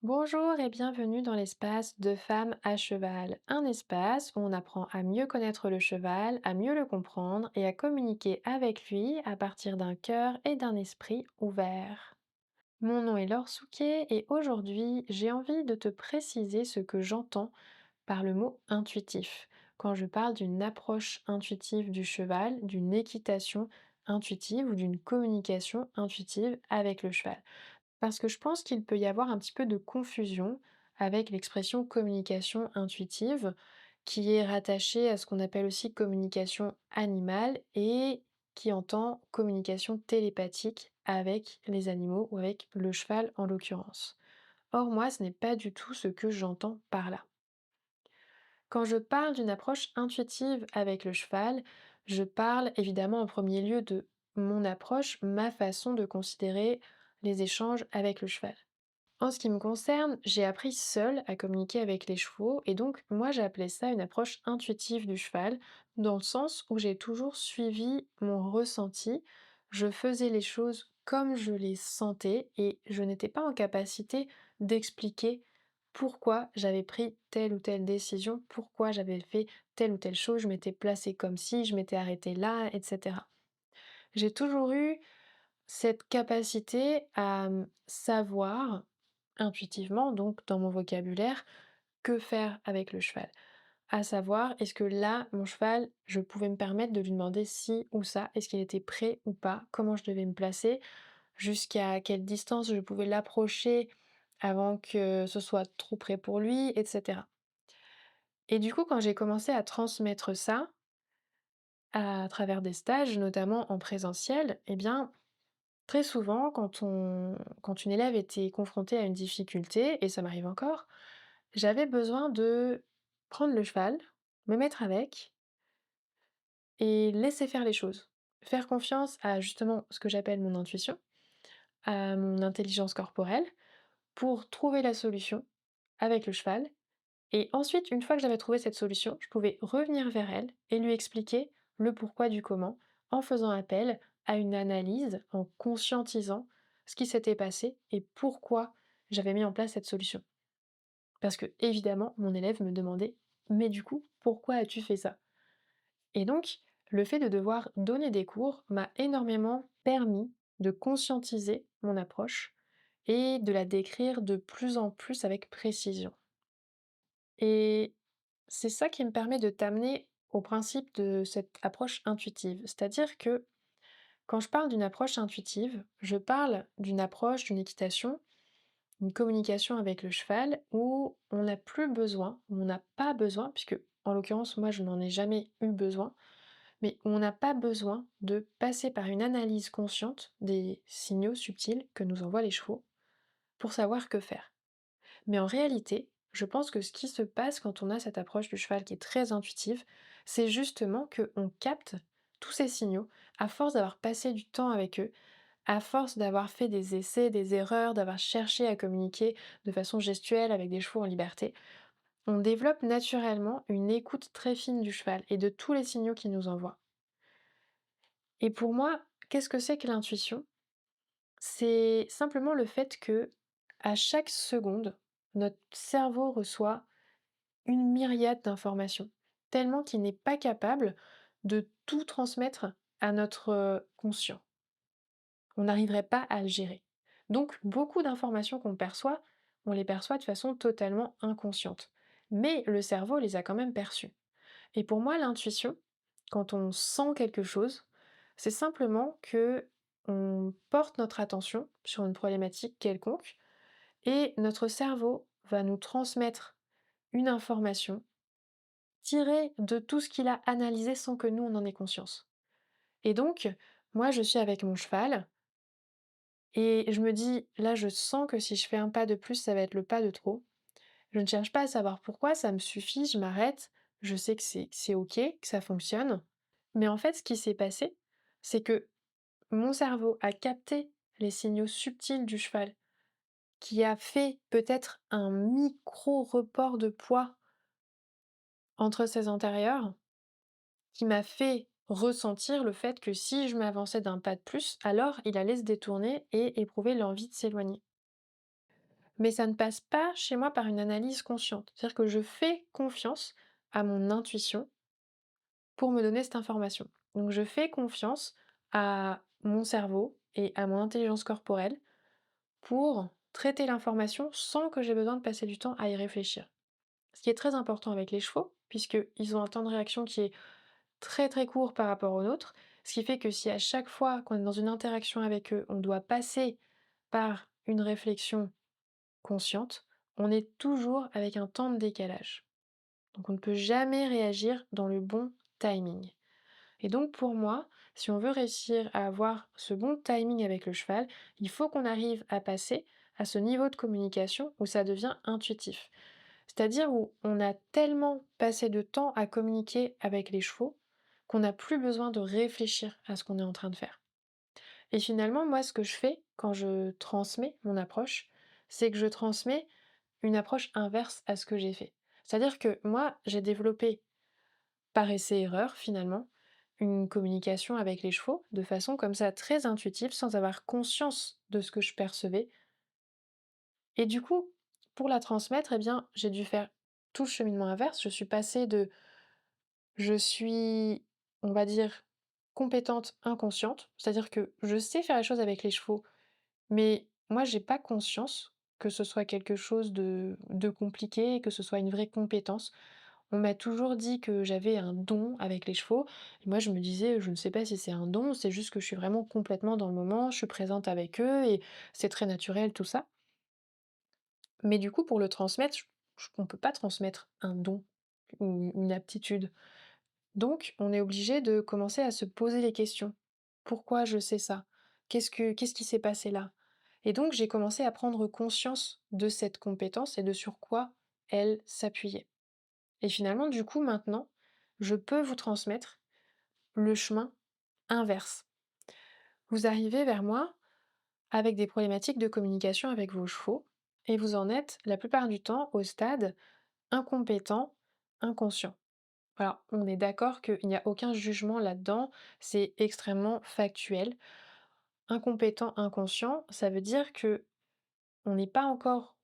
Bonjour et bienvenue dans l'espace de femmes à cheval, un espace où on apprend à mieux connaître le cheval, à mieux le comprendre et à communiquer avec lui à partir d'un cœur et d'un esprit ouverts. Mon nom est Laure Souquet et aujourd'hui j'ai envie de te préciser ce que j'entends par le mot intuitif quand je parle d'une approche intuitive du cheval, d'une équitation intuitive ou d'une communication intuitive avec le cheval. Parce que je pense qu'il peut y avoir un petit peu de confusion avec l'expression communication intuitive, qui est rattachée à ce qu'on appelle aussi communication animale et qui entend communication télépathique avec les animaux ou avec le cheval en l'occurrence. Or, moi, ce n'est pas du tout ce que j'entends par là. Quand je parle d'une approche intuitive avec le cheval, je parle évidemment en premier lieu de mon approche, ma façon de considérer les échanges avec le cheval. En ce qui me concerne, j'ai appris seule à communiquer avec les chevaux et donc moi j'ai appelé ça une approche intuitive du cheval, dans le sens où j'ai toujours suivi mon ressenti, je faisais les choses comme je les sentais et je n'étais pas en capacité d'expliquer pourquoi j'avais pris telle ou telle décision, pourquoi j'avais fait telle ou telle chose, je m'étais placée comme si, je m'étais arrêtée là, etc. J'ai toujours eu cette capacité à savoir intuitivement, donc dans mon vocabulaire, que faire avec le cheval. À savoir, est-ce que là, mon cheval, je pouvais me permettre de lui demander ci ou ça, est-ce qu'il était prêt ou pas, comment je devais me placer, jusqu'à quelle distance je pouvais l'approcher avant que ce soit trop près pour lui, etc. Et du coup, quand j'ai commencé à transmettre ça, à travers des stages, notamment en présentiel, eh bien, très souvent, quand une élève était confrontée à une difficulté, et ça m'arrive encore, j'avais besoin de prendre le cheval, me mettre avec et laisser faire les choses. Faire confiance à justement ce que j'appelle mon intuition, à mon intelligence corporelle, pour trouver la solution avec le cheval. Et ensuite, une fois que j'avais trouvé cette solution, je pouvais revenir vers elle et lui expliquer le pourquoi du comment, en faisant appel à une analyse, en conscientisant ce qui s'était passé et pourquoi j'avais mis en place cette solution. Parce que, évidemment, mon élève me demandait: «Mais du coup, pourquoi as-tu fait ça?» Et donc, le fait de devoir donner des cours m'a énormément permis de conscientiser mon approche et de la décrire de plus en plus avec précision. Et c'est ça qui me permet de t'amener au principe de cette approche intuitive. C'est-à-dire que quand je parle d'une approche intuitive, je parle d'une approche, d'une équitation, une communication avec le cheval où on n'a plus besoin, où on n'a pas besoin, puisque en l'occurrence moi je n'en ai jamais eu besoin, mais où on n'a pas besoin de passer par une analyse consciente des signaux subtils que nous envoient les chevaux pour savoir que faire. Mais en réalité, je pense que ce qui se passe quand on a cette approche du cheval qui est très intuitive, c'est justement qu'on capte tous ces signaux à force d'avoir passé du temps avec eux, à force d'avoir fait des essais, des erreurs, d'avoir cherché à communiquer de façon gestuelle avec des chevaux en liberté. On développe naturellement une écoute très fine du cheval et de tous les signaux qu'il nous envoie. Et pour moi, qu'est-ce que c'est que l'intuition? C'est simplement le fait que, à chaque seconde, notre cerveau reçoit une myriade d'informations, tellement qu'il n'est pas capable de tout transmettre à notre conscient. On n'arriverait pas à le gérer. Donc beaucoup d'informations qu'on perçoit, on les perçoit de façon totalement inconsciente. Mais le cerveau les a quand même perçues. Et pour moi, l'intuition, quand on sent quelque chose, c'est simplement que on porte notre attention sur une problématique quelconque et notre cerveau va nous transmettre une information tirée de tout ce qu'il a analysé sans que nous on en ait conscience. Et donc, moi je suis avec mon cheval et je me dis: «Là, je sens que si je fais un pas de plus, ça va être le pas de trop». Je ne cherche pas à savoir pourquoi, ça me suffit, je m'arrête, je sais que c'est OK, que ça fonctionne. Mais en fait, ce qui s'est passé, c'est que mon cerveau a capté les signaux subtils du cheval, qui a fait peut-être un micro report de poids entre ses antérieurs, qui m'a fait ressentir le fait que si je m'avançais d'un pas de plus, alors il allait se détourner et éprouver l'envie de s'éloigner. Mais ça ne passe pas chez moi par une analyse consciente. C'est-à-dire que je fais confiance à mon intuition pour me donner cette information. Donc je fais confiance à mon cerveau et à mon intelligence corporelle pour traiter l'information sans que j'ai besoin de passer du temps à y réfléchir. Ce qui est très important avec les chevaux, puisqu'ils ont un temps de réaction qui est très très court par rapport au nôtre, ce qui fait que si à chaque fois qu'on est dans une interaction avec eux, on doit passer par une réflexion consciente, on est toujours avec un temps de décalage. Donc on ne peut jamais réagir dans le bon timing. Et donc pour moi, si on veut réussir à avoir ce bon timing avec le cheval, il faut qu'on arrive à passer à ce niveau de communication où ça devient intuitif. C'est-à-dire où on a tellement passé de temps à communiquer avec les chevaux qu'on n'a plus besoin de réfléchir à ce qu'on est en train de faire. Et finalement, moi, ce que je fais quand je transmets mon approche, c'est que je transmets une approche inverse à ce que j'ai fait. C'est-à-dire que moi, j'ai développé par essai-erreur finalement, une communication avec les chevaux de façon comme ça très intuitive sans avoir conscience de ce que je percevais. Et du coup, pour la transmettre, eh bien, j'ai dû faire tout le cheminement inverse. Je suis passée de je suis, on va dire, compétente inconsciente, c'est-à-dire que je sais faire les choses avec les chevaux, mais moi, j'ai pas conscience que ce soit quelque chose de compliqué, que ce soit une vraie compétence. On m'a toujours dit que j'avais un don avec les chevaux et moi je me disais: «Je ne sais pas si c'est un don, c'est juste que je suis vraiment complètement dans le moment, je suis présente avec eux et c'est très naturel tout ça». Mais du coup pour le transmettre, on peut pas transmettre un don ou une aptitude. Donc on est obligé de commencer à se poser les questions. Pourquoi je sais ça? Qu'est-ce qui s'est passé là? Et donc j'ai commencé à prendre conscience de cette compétence et de sur quoi elle s'appuyait. Et finalement, du coup, maintenant, je peux vous transmettre le chemin inverse. Vous arrivez vers moi avec des problématiques de communication avec vos chevaux et vous en êtes la plupart du temps au stade incompétent, inconscient. Alors, on est d'accord qu'il n'y a aucun jugement là-dedans, c'est extrêmement factuel. Incompétent, inconscient, ça veut dire que on n'est pas encore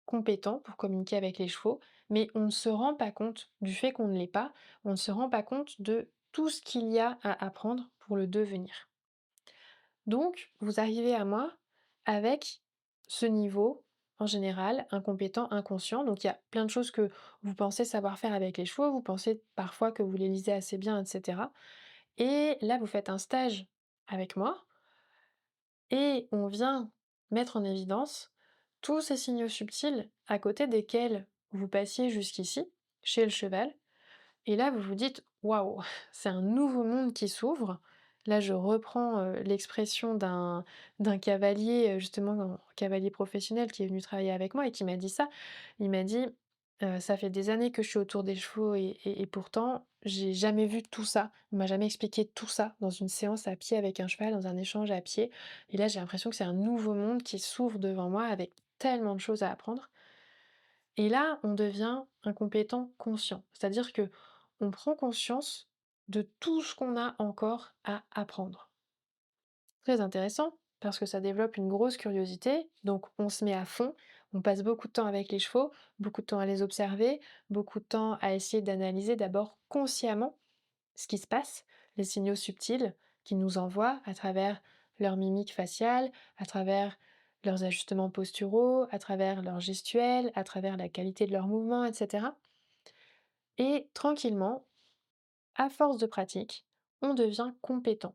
compétent pour communiquer avec les chevaux, mais on ne se rend pas compte du fait qu'on ne l'est pas, on ne se rend pas compte de tout ce qu'il y a à apprendre pour le devenir. Donc, vous arrivez à moi avec ce niveau, en général, incompétent, inconscient. Donc, il y a plein de choses que vous pensez savoir faire avec les chevaux, vous pensez parfois que vous les lisez assez bien, etc. Et là, vous faites un stage avec moi et on vient mettre en évidence tous ces signaux subtils à côté desquels vous passiez jusqu'ici, chez le cheval, et là vous vous dites: «Waouh, c'est un nouveau monde qui s'ouvre». Là je reprends, l'expression d'un cavalier, justement un cavalier professionnel qui est venu travailler avec moi et qui m'a dit ça. Il m'a dit: Ça fait des années que je suis autour des chevaux et pourtant j'ai jamais vu tout ça. On m'a jamais expliqué tout ça dans une séance à pied avec un cheval, dans un échange à pied et là j'ai l'impression que c'est un nouveau monde qui s'ouvre devant moi avec tellement de choses à apprendre». Et là, on devient un compétent conscient. C'est-à-dire que on prend conscience de tout ce qu'on a encore à apprendre. Très intéressant, parce que ça développe une grosse curiosité, donc on se met à fond, on passe beaucoup de temps avec les chevaux, beaucoup de temps à les observer, beaucoup de temps à essayer d'analyser d'abord consciemment ce qui se passe, les signaux subtils qu'ils nous envoient à travers leur mimique faciale, à travers leurs ajustements posturaux, à travers leur gestuelle, à travers la qualité de leurs mouvements, etc. Et tranquillement, à force de pratique, on devient compétent.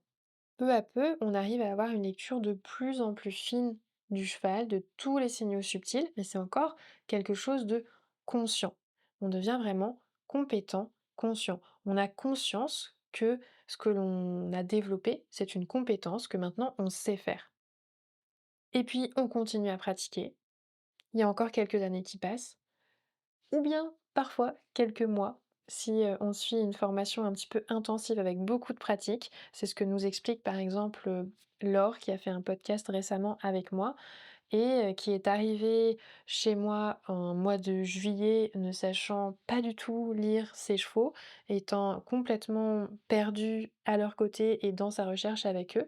Peu à peu, on arrive à avoir une lecture de plus en plus fine du cheval, de tous les signaux subtils, mais c'est encore quelque chose de conscient. On devient vraiment compétent, conscient. On a conscience que ce que l'on a développé, c'est une compétence que maintenant on sait faire. Et puis on continue à pratiquer. Il y a encore quelques années qui passent, ou bien parfois quelques mois, si on suit une formation un petit peu intensive avec beaucoup de pratique. C'est ce que nous explique par exemple Laure qui a fait un podcast récemment avec moi et qui est arrivée chez moi en mois de juillet ne sachant pas du tout lire ses chevaux, étant complètement perdue à leur côté et dans sa recherche avec eux.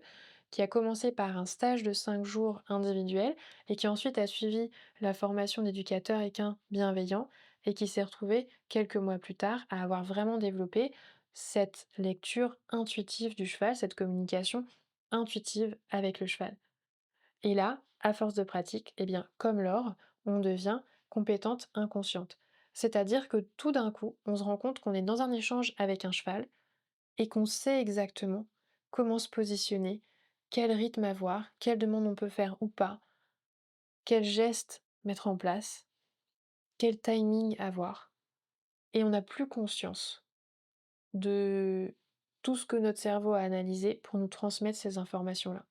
qui a commencé par un stage de 5 jours individuel et qui ensuite a suivi la formation d'éducateur équin bienveillant et qui s'est retrouvé quelques mois plus tard à avoir vraiment développé cette lecture intuitive du cheval, cette communication intuitive avec le cheval. Et là, à force de pratique, eh bien, comme l'or, on devient compétente inconsciente. C'est-à-dire que tout d'un coup, on se rend compte qu'on est dans un échange avec un cheval et qu'on sait exactement comment se positionner, quel rythme avoir, quelle demande on peut faire ou pas, quel geste mettre en place, quel timing avoir. Et on n'a plus conscience de tout ce que notre cerveau a analysé pour nous transmettre ces informations-là.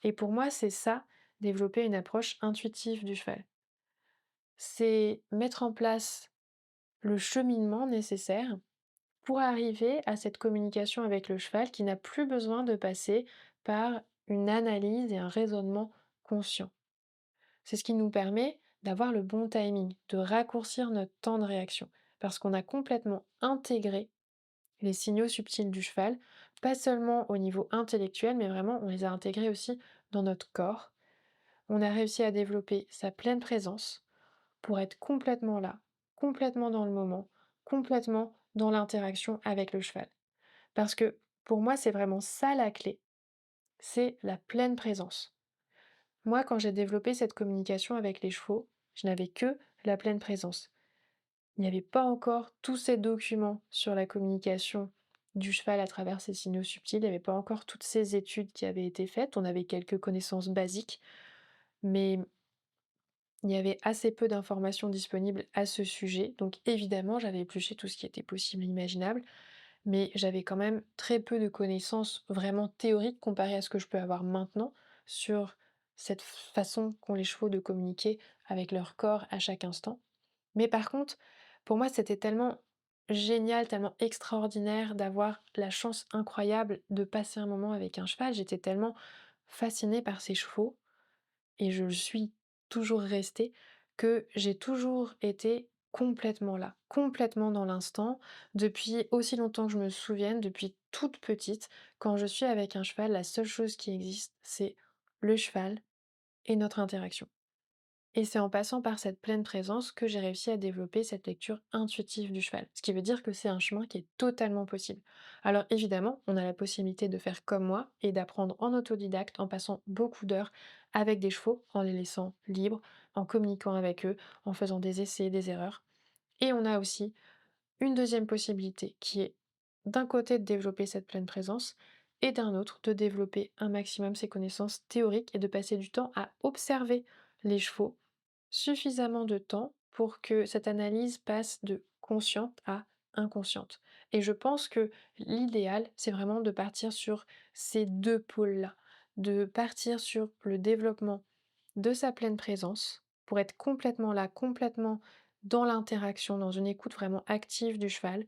Et pour moi, c'est ça, développer une approche intuitive du cheval. C'est mettre en place le cheminement nécessaire pour arriver à cette communication avec le cheval qui n'a plus besoin de passer par une analyse et un raisonnement conscient. C'est ce qui nous permet d'avoir le bon timing, de raccourcir notre temps de réaction, parce qu'on a complètement intégré les signaux subtils du cheval, pas seulement au niveau intellectuel, mais vraiment on les a intégrés aussi dans notre corps. On a réussi à développer sa pleine présence pour être complètement là, complètement dans le moment, complètement dans l'interaction avec le cheval. Parce que pour moi, c'est vraiment ça la clé, c'est la pleine présence. Moi, quand j'ai développé cette communication avec les chevaux, je n'avais que la pleine présence. Il n'y avait pas encore tous ces documents sur la communication du cheval à travers ces signaux subtils, il n'y avait pas encore toutes ces études qui avaient été faites, on avait quelques connaissances basiques, mais il y avait assez peu d'informations disponibles à ce sujet, donc évidemment j'avais épluché tout ce qui était possible et imaginable, mais j'avais quand même très peu de connaissances vraiment théoriques comparées à ce que je peux avoir maintenant sur cette façon qu'ont les chevaux de communiquer avec leur corps à chaque instant. Mais par contre, pour moi, c'était tellement génial, tellement extraordinaire d'avoir la chance incroyable de passer un moment avec un cheval. J'étais tellement fascinée par ces chevaux et je le suis toujours restée, que j'ai toujours été complètement là, complètement dans l'instant, depuis aussi longtemps que je me souvienne, depuis toute petite. Quand je suis avec un cheval, la seule chose qui existe, c'est le cheval et notre interaction. Et c'est en passant par cette pleine présence que j'ai réussi à développer cette lecture intuitive du cheval. Ce qui veut dire que c'est un chemin qui est totalement possible. Alors évidemment, on a la possibilité de faire comme moi et d'apprendre en autodidacte en passant beaucoup d'heures avec des chevaux, en les laissant libres, en communiquant avec eux, en faisant des essais et des erreurs. Et on a aussi une deuxième possibilité qui est d'un côté de développer cette pleine présence et d'un autre de développer un maximum ses connaissances théoriques et de passer du temps à observer les chevaux suffisamment de temps pour que cette analyse passe de consciente à inconsciente. Et je pense que l'idéal, c'est vraiment de partir sur ces deux pôles-là, de partir sur le développement de sa pleine présence pour être complètement là, complètement dans l'interaction, dans une écoute vraiment active du cheval,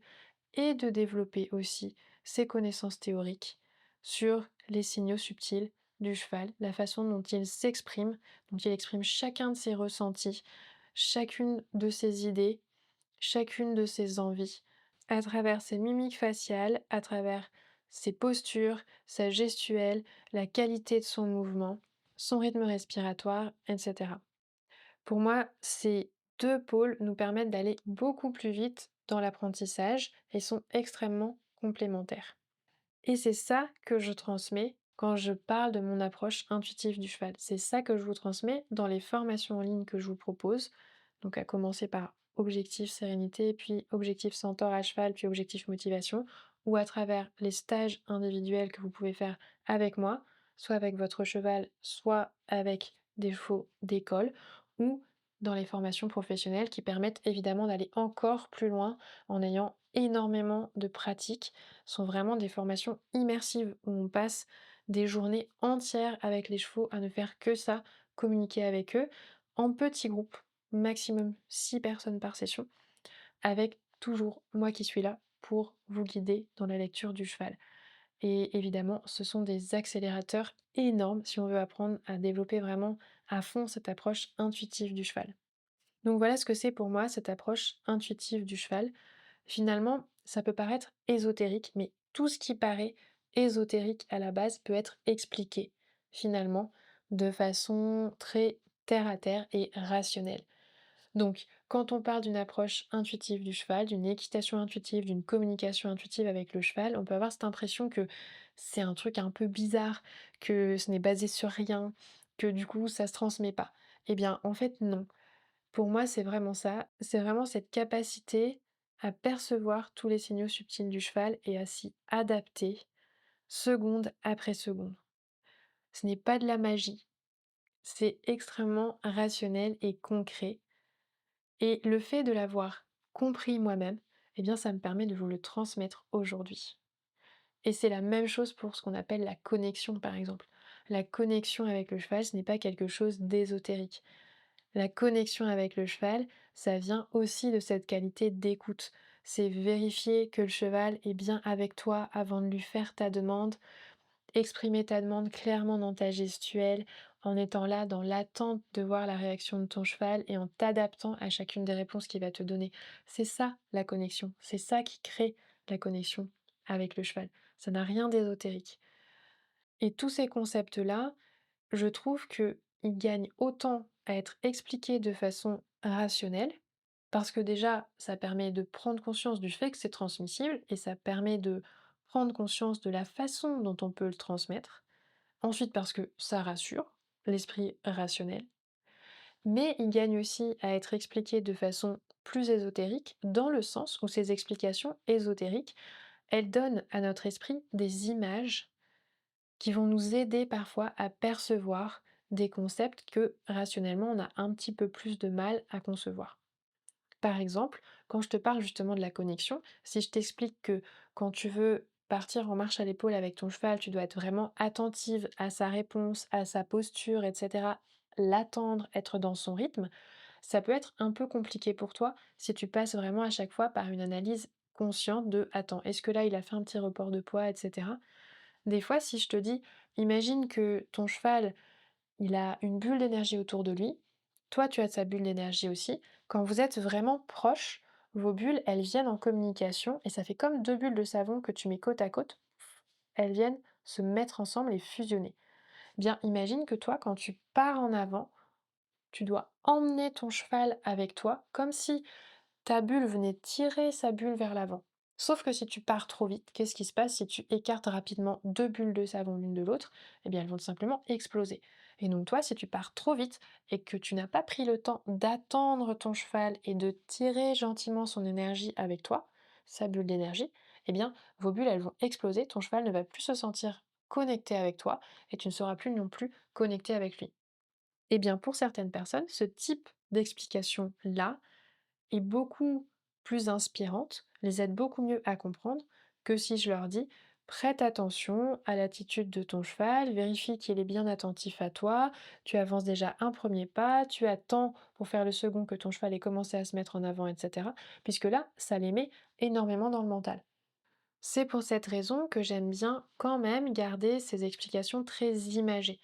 et de développer aussi ses connaissances théoriques sur les signaux subtils du cheval, la façon dont il s'exprime, dont il exprime chacun de ses ressentis, chacune de ses idées, chacune de ses envies, à travers ses mimiques faciales, à travers ses postures, sa gestuelle, la qualité de son mouvement, son rythme respiratoire, etc. Pour moi, ces 2 pôles nous permettent d'aller beaucoup plus vite dans l'apprentissage et sont extrêmement complémentaires. Et c'est ça que je transmets quand je parle de mon approche intuitive du cheval. C'est ça que je vous transmets dans les formations en ligne que je vous propose. Donc à commencer par objectif sérénité, puis objectif centaure à cheval, puis objectif motivation, ou à travers les stages individuels que vous pouvez faire avec moi, soit avec votre cheval, soit avec des chevaux d'école, ou dans les formations professionnelles qui permettent évidemment d'aller encore plus loin en ayant énormément de pratiques sont vraiment des formations immersives où on passe des journées entières avec les chevaux à ne faire que ça, communiquer avec eux en petits groupes, maximum 6 personnes par session, avec toujours moi qui suis là pour vous guider dans la lecture du cheval. Et évidemment, ce sont des accélérateurs énormes si on veut apprendre à développer vraiment à fond cette approche intuitive du cheval. Donc voilà ce que c'est pour moi cette approche intuitive du cheval. Finalement, ça peut paraître ésotérique, mais tout ce qui paraît ésotérique à la base peut être expliqué finalement de façon très terre à terre et rationnelle. Donc, quand on parle d'une approche intuitive du cheval, d'une équitation intuitive, d'une communication intuitive avec le cheval, on peut avoir cette impression que c'est un truc un peu bizarre, que ce n'est basé sur rien, que du coup ça se transmet pas. Eh bien, en fait, non. Pour moi, c'est vraiment ça. C'est vraiment cette capacité à percevoir tous les signaux subtils du cheval et à s'y adapter seconde après seconde. Ce n'est pas de la magie, c'est extrêmement rationnel et concret. Et le fait de l'avoir compris moi-même, eh bien, ça me permet de vous le transmettre aujourd'hui. Et c'est la même chose pour ce qu'on appelle la connexion, par exemple. La connexion avec le cheval, ce n'est pas quelque chose d'ésotérique. La connexion avec le cheval, ça vient aussi de cette qualité d'écoute. C'est vérifier que le cheval est bien avec toi avant de lui faire ta demande, exprimer ta demande clairement dans ta gestuelle, en étant là dans l'attente de voir la réaction de ton cheval et en t'adaptant à chacune des réponses qu'il va te donner. C'est ça la connexion, c'est ça qui crée la connexion avec le cheval. Ça n'a rien d'ésotérique. Et tous ces concepts-là, je trouve qu'ils gagnent autant à être expliqués de façon rationnelle, parce que déjà, ça permet de prendre conscience du fait que c'est transmissible et ça permet de prendre conscience de la façon dont on peut le transmettre. Ensuite, parce que ça rassure l'esprit rationnel, mais il gagne aussi à être expliqué de façon plus ésotérique, dans le sens où ces explications ésotériques, elles donnent à notre esprit des images qui vont nous aider parfois à percevoir des concepts que rationnellement on a un petit peu plus de mal à concevoir. Par exemple, quand je te parle justement de la connexion, si je t'explique que quand tu veux partir en marche à l'épaule avec ton cheval, tu dois être vraiment attentive à sa réponse, à sa posture, etc., l'attendre, être dans son rythme, ça peut être un peu compliqué pour toi si tu passes vraiment à chaque fois par une analyse consciente de attends, est-ce que là il a fait un petit report de poids, etc. Des fois, si je te dis, imagine que ton cheval, il a une bulle d'énergie autour de lui, toi tu as sa bulle d'énergie aussi. Quand vous êtes vraiment proches, vos bulles, elles viennent en communication et ça fait comme deux bulles de savon que tu mets côte à côte. Elles viennent se mettre ensemble et fusionner. Bien, imagine que toi, quand tu pars en avant, tu dois emmener ton cheval avec toi, comme si ta bulle venait tirer sa bulle vers l'avant. Sauf que si tu pars trop vite, qu'est-ce qui se passe si tu écartes rapidement deux bulles de savon l'une de l'autre? Eh bien, elles vont tout simplement exploser. Et donc toi, si tu pars trop vite et que tu n'as pas pris le temps d'attendre ton cheval et de tirer gentiment son énergie avec toi, sa bulle d'énergie, eh bien, vos bulles, elles vont exploser, ton cheval ne va plus se sentir connecté avec toi et tu ne seras plus non plus connecté avec lui. Eh bien, pour certaines personnes, ce type d'explication-là, est beaucoup plus inspirante, les aide beaucoup mieux à comprendre que si je leur dis prête attention à l'attitude de ton cheval, vérifie qu'il est bien attentif à toi, tu avances déjà un premier pas, tu attends pour faire le second que ton cheval ait commencé à se mettre en avant, etc. Puisque là, ça les met énormément dans le mental. C'est pour cette raison que j'aime bien quand même garder ces explications très imagées,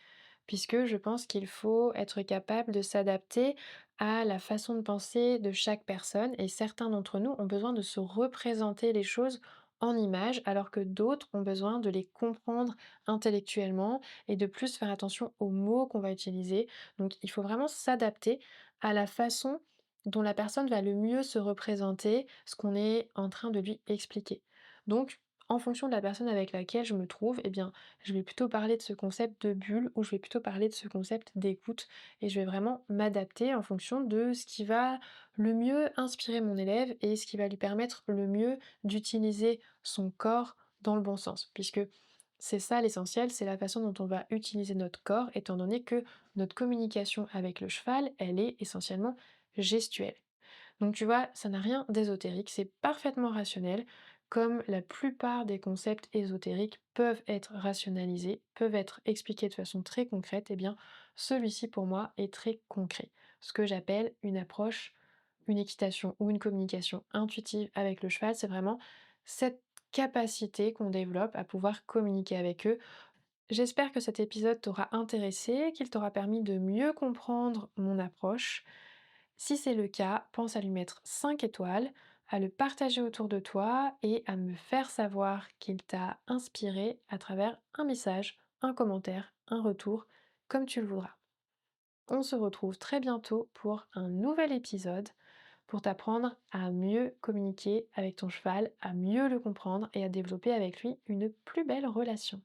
puisque je pense qu'il faut être capable de s'adapter à la façon de penser de chaque personne, et certains d'entre nous ont besoin de se représenter les choses en images, alors que d'autres ont besoin de les comprendre intellectuellement et de plus faire attention aux mots qu'on va utiliser. Donc il faut vraiment s'adapter à la façon dont la personne va le mieux se représenter ce qu'on est en train de lui expliquer. Donc, en fonction de la personne avec laquelle je me trouve, eh bien, je vais plutôt parler de ce concept de bulle ou je vais plutôt parler de ce concept d'écoute et je vais vraiment m'adapter en fonction de ce qui va le mieux inspirer mon élève et ce qui va lui permettre le mieux d'utiliser son corps dans le bon sens. Puisque c'est ça l'essentiel, c'est la façon dont on va utiliser notre corps, étant donné que notre communication avec le cheval, elle est essentiellement gestuelle. Donc tu vois, ça n'a rien d'ésotérique, c'est parfaitement rationnel, comme la plupart des concepts ésotériques peuvent être rationalisés, peuvent être expliqués de façon très concrète, et bien celui-ci pour moi est très concret. Ce que j'appelle une approche, une équitation ou une communication intuitive avec le cheval, c'est vraiment cette capacité qu'on développe à pouvoir communiquer avec eux. J'espère que cet épisode t'aura intéressé, qu'il t'aura permis de mieux comprendre mon approche. Si c'est le cas, pense à lui mettre 5 étoiles, à le partager autour de toi et à me faire savoir qu'il t'a inspiré à travers un message, un commentaire, un retour, comme tu le voudras. On se retrouve très bientôt pour un nouvel épisode pour t'apprendre à mieux communiquer avec ton cheval, à mieux le comprendre et à développer avec lui une plus belle relation.